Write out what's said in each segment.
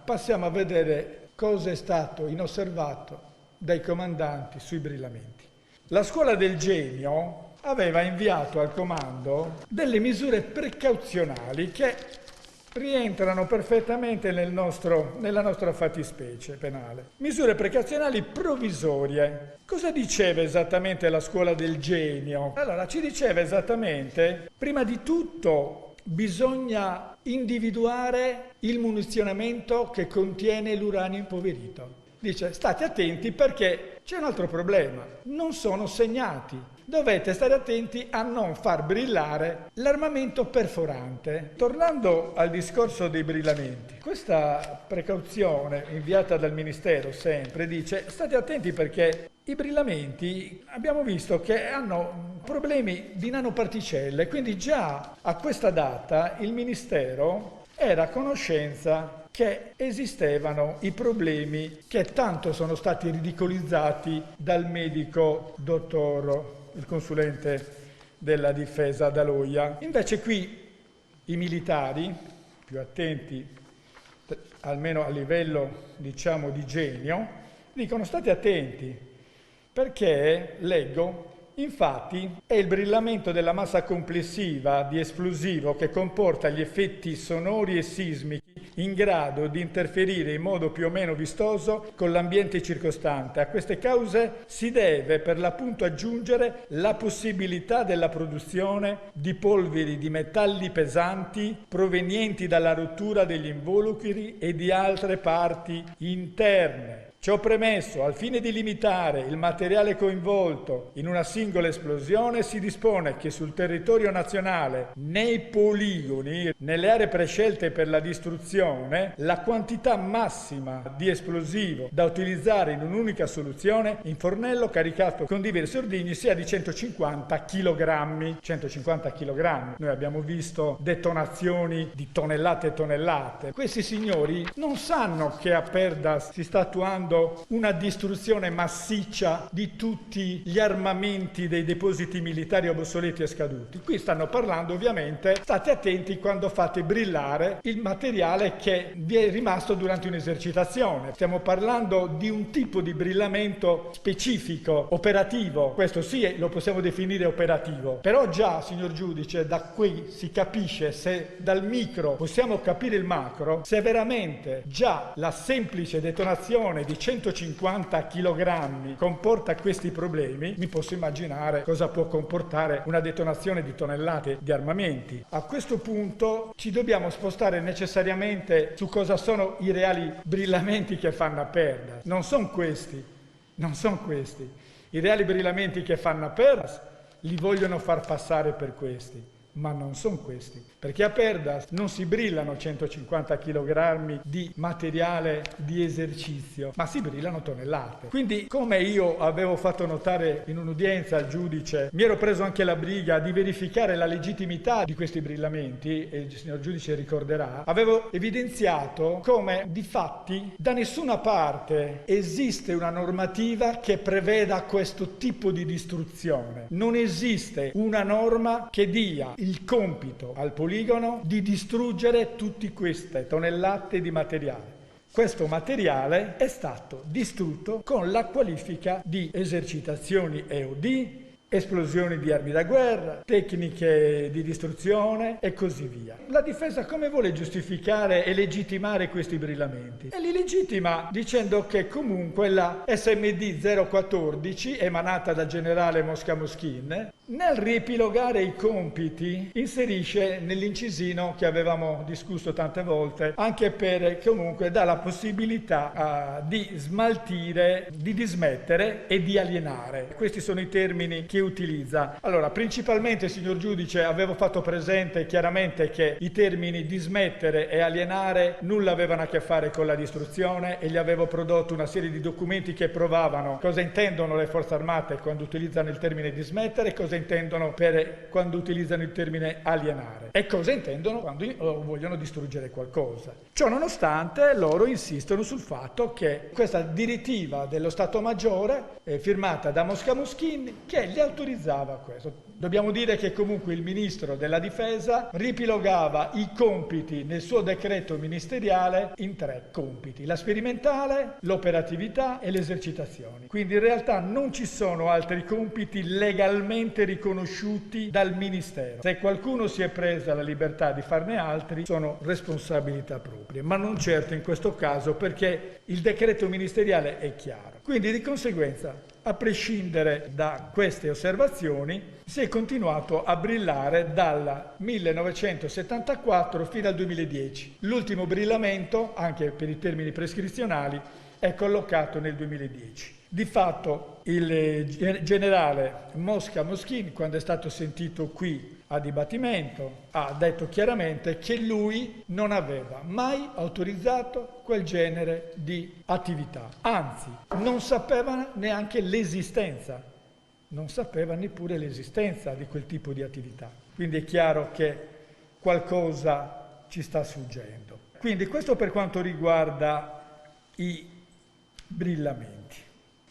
passiamo a vedere cosa è stato inosservato dai comandanti sui brillamenti. La scuola del genio aveva inviato al comando delle misure precauzionali che rientrano perfettamente nella nostra fattispecie penale. Misure precauzionali provvisorie. Cosa diceva esattamente la scuola del genio? Allora, ci diceva esattamente, prima di tutto, bisogna individuare il munizionamento che contiene l'uranio impoverito. Dice, state attenti perché c'è un altro problema, non sono segnati. Dovete stare attenti a non far brillare l'armamento perforante. Tornando al discorso dei brillamenti, questa precauzione inviata dal Ministero sempre dice, state attenti perché i brillamenti abbiamo visto che hanno problemi di nanoparticelle, quindi già a questa data il Ministero era a conoscenza che esistevano i problemi che tanto sono stati ridicolizzati dal medico dottor, il consulente della difesa D'Aloia. Invece qui i militari, più attenti, almeno a livello diciamo di genio, dicono state attenti perché, leggo, infatti è il brillamento della massa complessiva di esplosivo che comporta gli effetti sonori e sismici in grado di interferire in modo più o meno vistoso con l'ambiente circostante. A queste cause si deve per l'appunto aggiungere la possibilità della produzione di polveri di metalli pesanti provenienti dalla rottura degli involucri e di altre parti interne. Ciò premesso, al fine di limitare il materiale coinvolto in una singola esplosione, si dispone che sul territorio nazionale, nei poligoni, nelle aree prescelte per la distruzione, la quantità massima di esplosivo da utilizzare in un'unica soluzione in fornello caricato con diversi ordigni sia di 150 kg. 150 kg. Noi abbiamo visto detonazioni di tonnellate e tonnellate. Questi signori non sanno che a Perdas si sta attuando una distruzione massiccia di tutti gli armamenti dei depositi militari obsoleti e scaduti. Qui stanno parlando ovviamente, state attenti quando fate brillare il materiale che vi è rimasto durante un'esercitazione. Stiamo parlando di un tipo di brillamento specifico, operativo. Questo sì, lo possiamo definire operativo. Però già, signor giudice, da qui si capisce, se dal micro possiamo capire il macro, se veramente già la semplice detonazione di 150 kg comporta questi problemi, mi posso immaginare cosa può comportare una detonazione di tonnellate di armamenti. A questo punto ci dobbiamo spostare necessariamente su cosa sono i reali brillamenti che fanno a Perdas. Non sono questi. I reali brillamenti che fanno a Perdas li vogliono far passare per questi, ma non sono questi. Perché a Perdas non si brillano 150 kg di materiale di esercizio, ma si brillano tonnellate. Quindi, come io avevo fatto notare in un'udienza al giudice, mi ero preso anche la briga di verificare la legittimità di questi brillamenti, e il signor giudice ricorderà, avevo evidenziato come, difatti, da nessuna parte esiste una normativa che preveda questo tipo di distruzione. Non esiste una norma che dia il compito al poligono di distruggere tutte queste tonnellate di materiale. Questo materiale è stato distrutto con la qualifica di esercitazioni EOD, esplosioni di armi da guerra, tecniche di distruzione e così via. La difesa come vuole giustificare e legittimare questi brillamenti? E li legittima dicendo che comunque la SMD 014, emanata dal generale Mosca Moschin, nel riepilogare i compiti inserisce nell'incisino che avevamo discusso tante volte, anche per comunque dà la possibilità di smaltire, di dismettere e di alienare. Questi sono i termini che utilizza. Allora, principalmente, signor giudice, avevo fatto presente chiaramente che i termini dismettere e alienare nulla avevano a che fare con la distruzione e gli avevo prodotto una serie di documenti che provavano cosa intendono le forze armate quando utilizzano il termine dismettere, cosa intendono quando utilizzano il termine alienare e cosa intendono quando vogliono distruggere qualcosa. Ciò nonostante, loro insistono sul fatto che questa direttiva dello Stato Maggiore firmata da Mosca Moschin che li autorizzava a questo. Dobbiamo dire che comunque il Ministro della Difesa ripilogava i compiti nel suo decreto ministeriale in 3 compiti: la sperimentale, l'operatività e le esercitazioni. Quindi in realtà non ci sono altri compiti legalmente riconosciuti dal Ministero. Se qualcuno si è presa la libertà di farne altri, sono responsabilità proprie, ma non certo in questo caso, perché il decreto ministeriale è chiaro. Quindi di conseguenza, a prescindere da queste osservazioni, si è continuato a brillare dal 1974 fino al 2010. L'ultimo brillamento, anche per i termini prescrizionali, è collocato nel 2010. Di fatto il generale Mosca Moschin, quando è stato sentito qui a dibattimento, ha detto chiaramente che lui non aveva mai autorizzato quel genere di attività. Anzi, non sapeva neanche l'esistenza, non sapeva neppure l'esistenza di quel tipo di attività. Quindi è chiaro che qualcosa ci sta sfuggendo. Quindi questo per quanto riguarda i brillamenti.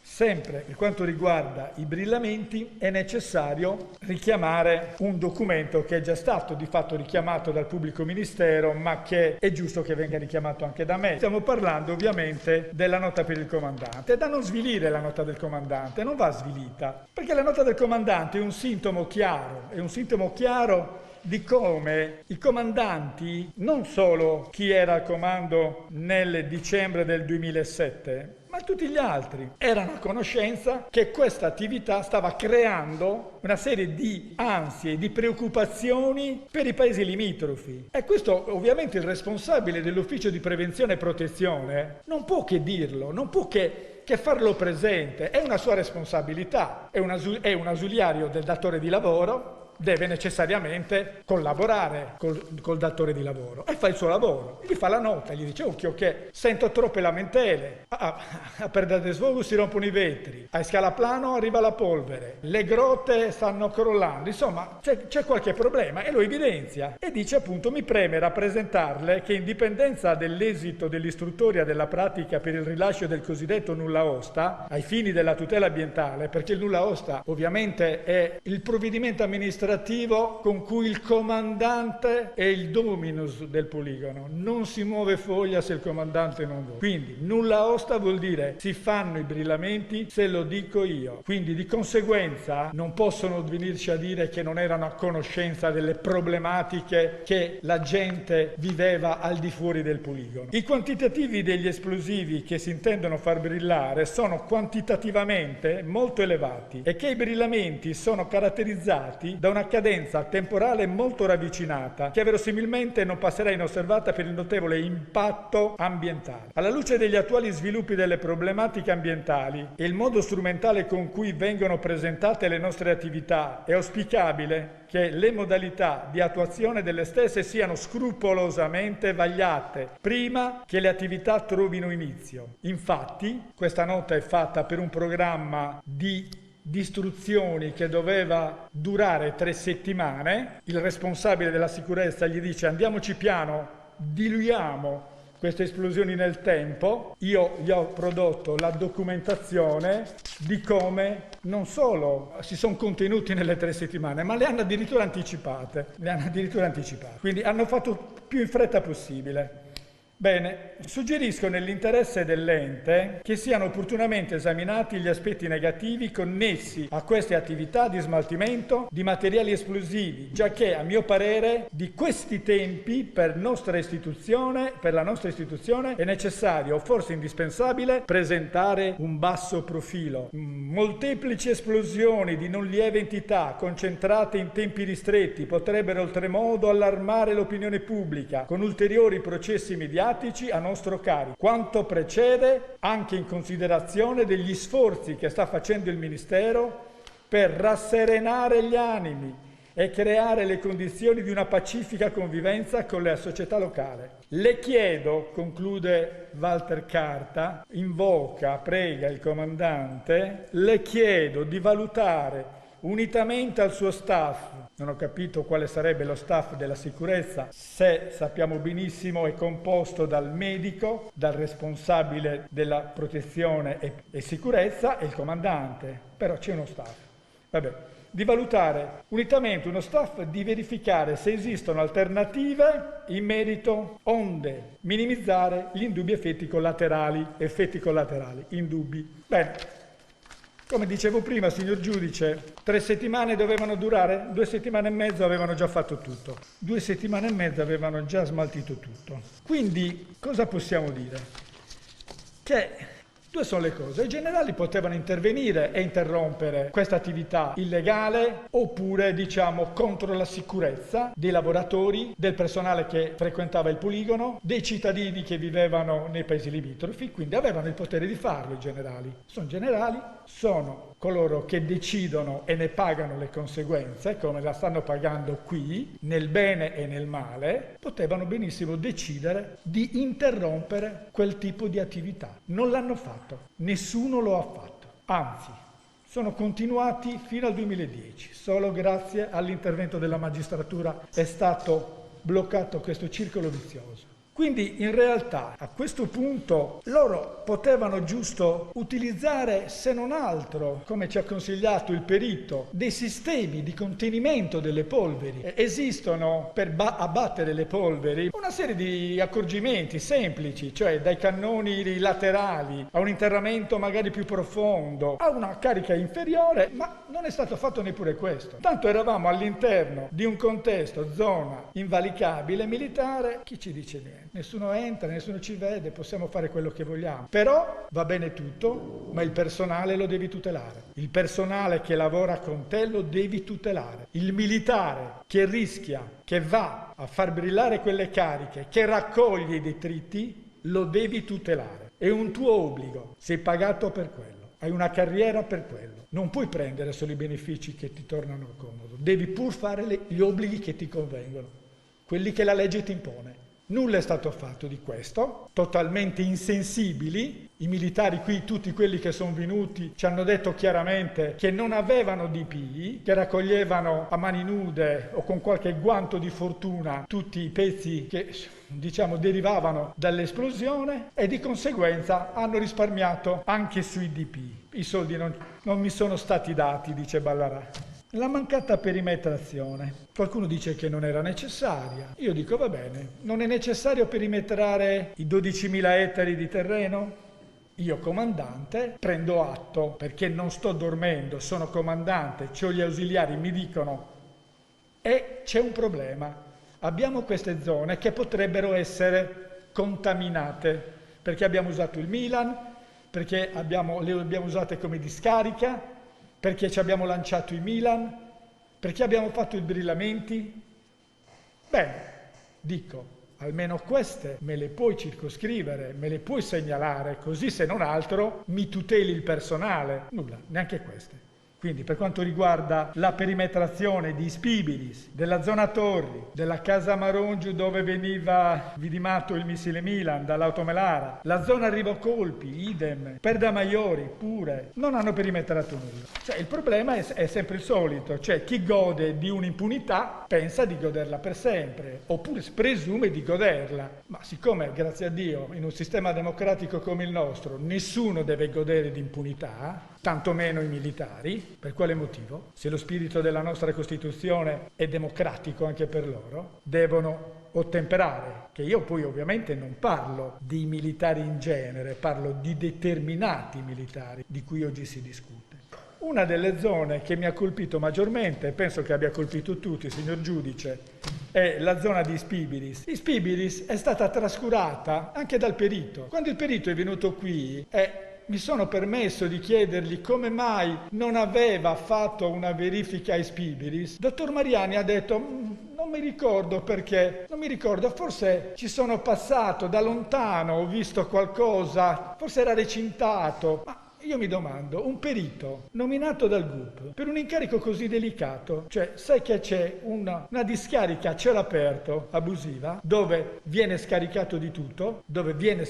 Sempre per quanto riguarda i brillamenti è necessario richiamare un documento che è già stato di fatto richiamato dal pubblico ministero, ma che è giusto che venga richiamato anche da me. Stiamo parlando ovviamente della nota per il comandante. È da non svilire la nota del comandante, non va svilita, perché la nota del comandante è un sintomo chiaro, di come i comandanti, non solo chi era al comando nel dicembre del 2007, ma tutti gli altri erano a conoscenza che questa attività stava creando una serie di ansie, di preoccupazioni per i paesi limitrofi. E questo ovviamente il responsabile dell'ufficio di prevenzione e protezione non può che dirlo, non può che farlo presente. È una sua responsabilità, è un ausiliario del datore di lavoro, deve necessariamente collaborare col datore di lavoro e fa il suo lavoro. Gli fa la nota, gli dice: occhio che sento troppe lamentele, a Perda de Svogo si rompono i vetri, a Scalaplano arriva la polvere, le grotte stanno crollando, insomma c'è qualche problema, e lo evidenzia e dice appunto: mi preme rappresentarle che in dipendenza dell'esito dell'istruttoria della pratica per il rilascio del cosiddetto nulla osta ai fini della tutela ambientale, perché il nulla osta ovviamente è il provvedimento amministrativo con cui il comandante è il dominus del poligono, non si muove foglia se il comandante non vuole. Quindi nulla osta vuol dire si fanno i brillamenti se lo dico io. Quindi di conseguenza non possono venirci a dire che non erano a conoscenza delle problematiche che la gente viveva al di fuori del poligono. I quantitativi degli esplosivi che si intendono far brillare sono quantitativamente molto elevati e che i brillamenti sono caratterizzati da una cadenza temporale molto ravvicinata che verosimilmente non passerà inosservata per il notevole impatto ambientale. Alla luce degli attuali sviluppi delle problematiche ambientali e il modo strumentale con cui vengono presentate le nostre attività, è auspicabile che le modalità di attuazione delle stesse siano scrupolosamente vagliate prima che le attività trovino inizio. Infatti, questa nota è fatta per un programma di istruzioni che doveva durare 3 settimane. Il responsabile della sicurezza gli dice: andiamoci piano, diluiamo queste esplosioni nel tempo. Io gli ho prodotto la documentazione di come non solo si sono contenuti nelle 3 settimane, ma le hanno addirittura anticipate. Quindi hanno fatto più in fretta possibile. Bene, suggerisco nell'interesse dell'ente che siano opportunamente esaminati gli aspetti negativi connessi a queste attività di smaltimento di materiali esplosivi, giacché a mio parere di questi tempi per la nostra istituzione è necessario, forse indispensabile, presentare un basso profilo. Molteplici esplosioni di non lieve entità concentrate in tempi ristretti potrebbero oltremodo allarmare l'opinione pubblica con ulteriori processi mediatici a nostro carico. Quanto precede, anche in considerazione degli sforzi che sta facendo il Ministero per rasserenare gli animi e creare le condizioni di una pacifica convivenza con la società locale. Le chiedo, conclude Walter Carta, prega il comandante, le chiedo di valutare unitamente al suo staff, non ho capito quale sarebbe lo staff della sicurezza, se sappiamo benissimo è composto dal medico, dal responsabile della protezione e sicurezza e il comandante, però c'è uno staff. Vabbè, di valutare unitamente uno staff, di verificare se esistono alternative in merito, onde minimizzare gli indubbi effetti collaterali, indubbi. Bene. Come dicevo prima, signor giudice, 3 settimane dovevano durare, 2 settimane e mezzo avevano già fatto tutto, 2 settimane e mezzo avevano già smaltito tutto. Quindi cosa possiamo dire? Che due sono le cose: i generali potevano intervenire e interrompere questa attività illegale, oppure contro la sicurezza dei lavoratori, del personale che frequentava il poligono, dei cittadini che vivevano nei paesi limitrofi, quindi avevano il potere di farlo i generali. Sono generali, sono coloro che decidono e ne pagano le conseguenze, come la stanno pagando qui, nel bene e nel male. Potevano benissimo decidere di interrompere quel tipo di attività. Non l'hanno fatto, nessuno lo ha fatto, anzi sono continuati fino al 2010. Solo grazie all'intervento della magistratura è stato bloccato questo circolo vizioso. Quindi in realtà a questo punto loro potevano giusto utilizzare, se non altro, come ci ha consigliato il perito, dei sistemi di contenimento delle polveri. Esistono per abbattere le polveri una serie di accorgimenti semplici, cioè dai cannoni laterali a un interramento magari più profondo, a una carica inferiore, ma non è stato fatto neppure questo. Tanto eravamo all'interno di un contesto, zona invalicabile militare, chi ci dice niente? Nessuno entra, nessuno ci vede, possiamo fare quello che vogliamo. Però va bene tutto, ma il personale lo devi tutelare. Il personale che lavora con te lo devi tutelare. Il militare che rischia, che va a far brillare quelle cariche, che raccoglie i detriti, lo devi tutelare. È un tuo obbligo, sei pagato per quello, hai una carriera per quello. Non puoi prendere solo i benefici che ti tornano comodo, devi pur fare gli obblighi che ti convengono, quelli che la legge ti impone. Nulla è stato fatto di questo, totalmente insensibili. I militari qui, tutti quelli che sono venuti, ci hanno detto chiaramente che non avevano DPI, che raccoglievano a mani nude o con qualche guanto di fortuna tutti i pezzi che derivavano dall'esplosione, e di conseguenza hanno risparmiato anche sui DPI. I soldi non mi sono stati dati, dice Ballarà. La mancata perimetrazione. Qualcuno dice che non era necessaria. Io dico va bene, non è necessario perimetrare i 12.000 ettari di terreno? Io comandante prendo atto, perché non sto dormendo, sono comandante, c'ho gli ausiliari, mi dicono c'è un problema. Abbiamo queste zone che potrebbero essere contaminate, perché abbiamo usato il Milan, perché le abbiamo usate come discarica, perché ci abbiamo lanciato i Milan, perché abbiamo fatto i brillamenti. Bene, dico, almeno queste me le puoi circoscrivere, me le puoi segnalare, così se non altro mi tuteli il personale. Nulla, neanche queste. Quindi per quanto riguarda la perimetrazione di Spibilis, della zona Torri, della casa Marongiu dove veniva vidimato il missile Milan dall'Automelara, la zona Rivocolpi, idem, Perdamaiori pure, non hanno perimetrato nulla. Cioè il problema è sempre il solito, cioè chi gode di un'impunità pensa di goderla per sempre, oppure presume di goderla. Ma siccome, grazie a Dio, in un sistema democratico come il nostro, nessuno deve godere di impunità, tantomeno i militari. Per quale motivo? Se lo spirito della nostra Costituzione è democratico anche per loro, devono ottemperare, che io poi ovviamente non parlo di militari in genere, parlo di determinati militari di cui oggi si discute. Una delle zone che mi ha colpito maggiormente, e penso che abbia colpito tutti, signor giudice, è la zona di Spibilis. Spibilis è stata trascurata anche dal perito. Quando il perito è venuto qui mi sono permesso di chiedergli come mai non aveva fatto una verifica ai Spibilis. Dottor Mariani ha detto, non mi ricordo perché, forse ci sono passato da lontano, ho visto qualcosa, forse era recintato. Ma io mi domando, un perito nominato dal GUP per un incarico così delicato, cioè sai che c'è una discarica a cielo aperto abusiva dove viene scaricato di tutto, dove viene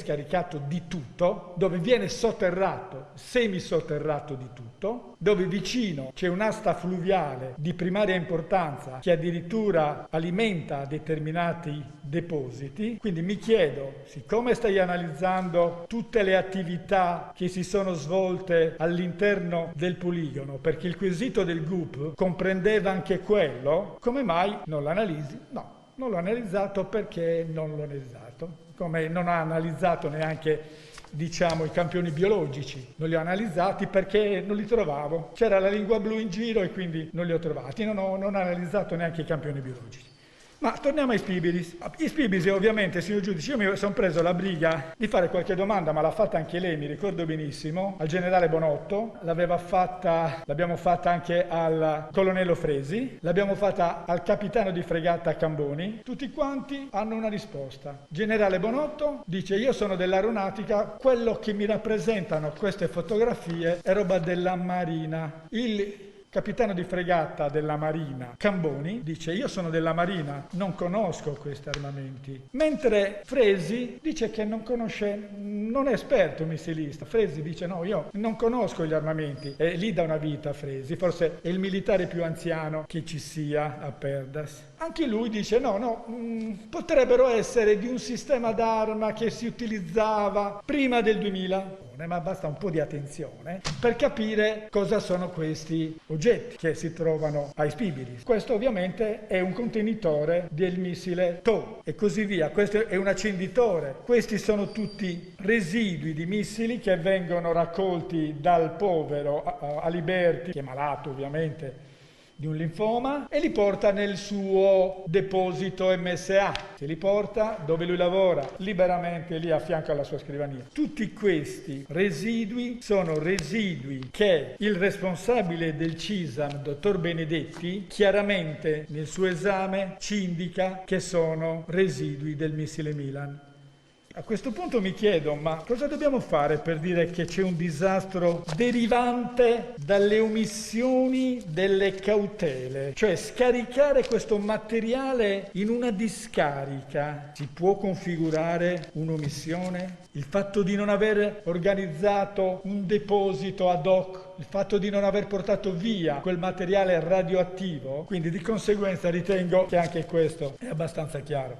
sotterrato, semisotterrato di tutto, dove vicino c'è un'asta fluviale di primaria importanza che addirittura alimenta determinati depositi. Quindi mi chiedo, siccome stai analizzando tutte le attività che si sono svolte all'interno del poligono, perché il quesito del GUP comprendeva anche quello, come mai non lo analizzi? No, non l'ho analizzato perché non l'ho analizzato, come non ha analizzato neanche i campioni biologici, non li ho analizzati perché non li trovavo, c'era la lingua blu in giro e quindi non li ho trovati, non ho analizzato neanche i campioni biologici. Ma torniamo ai Spibilis. I Spibilis ovviamente, signor giudice, io mi sono preso la briga di fare qualche domanda, ma l'ha fatta anche lei, mi ricordo benissimo, al generale Bonotto, l'abbiamo fatta anche al colonnello Fresi, l'abbiamo fatta al capitano di fregata Camboni, tutti quanti hanno una risposta. Generale Bonotto dice: io sono dell'aeronautica, quello che mi rappresentano queste fotografie è roba della Marina. Il capitano di fregata della Marina Camboni dice: io sono della Marina, non conosco questi armamenti, mentre Fresi dice che non è esperto missilista. Fresi dice: no, io non conosco gli armamenti, è lì da una vita Fresi, forse è il militare più anziano che ci sia a Perdas. Anche lui dice: no, potrebbero essere di un sistema d'arma che si utilizzava prima del 2000. Ma basta un po' di attenzione per capire cosa sono questi oggetti che si trovano ai Spibilis. Questo ovviamente è un contenitore del missile TOW e così via. Questo è un accenditore. Questi sono tutti residui di missili che vengono raccolti dal povero Aliberti, che è malato ovviamente di un linfoma, e li porta nel suo deposito MSA, se li porta dove lui lavora, liberamente lì a fianco alla sua scrivania. Tutti questi residui sono residui che il responsabile del CISAM, dottor Benedetti, chiaramente nel suo esame ci indica che sono residui del missile Milan. A questo punto mi chiedo, ma cosa dobbiamo fare per dire che c'è un disastro derivante dalle omissioni delle cautele? Cioè scaricare questo materiale in una discarica si può configurare un'omissione? Il fatto di non aver organizzato un deposito ad hoc, il fatto di non aver portato via quel materiale radioattivo, quindi di conseguenza ritengo che anche questo è abbastanza chiaro.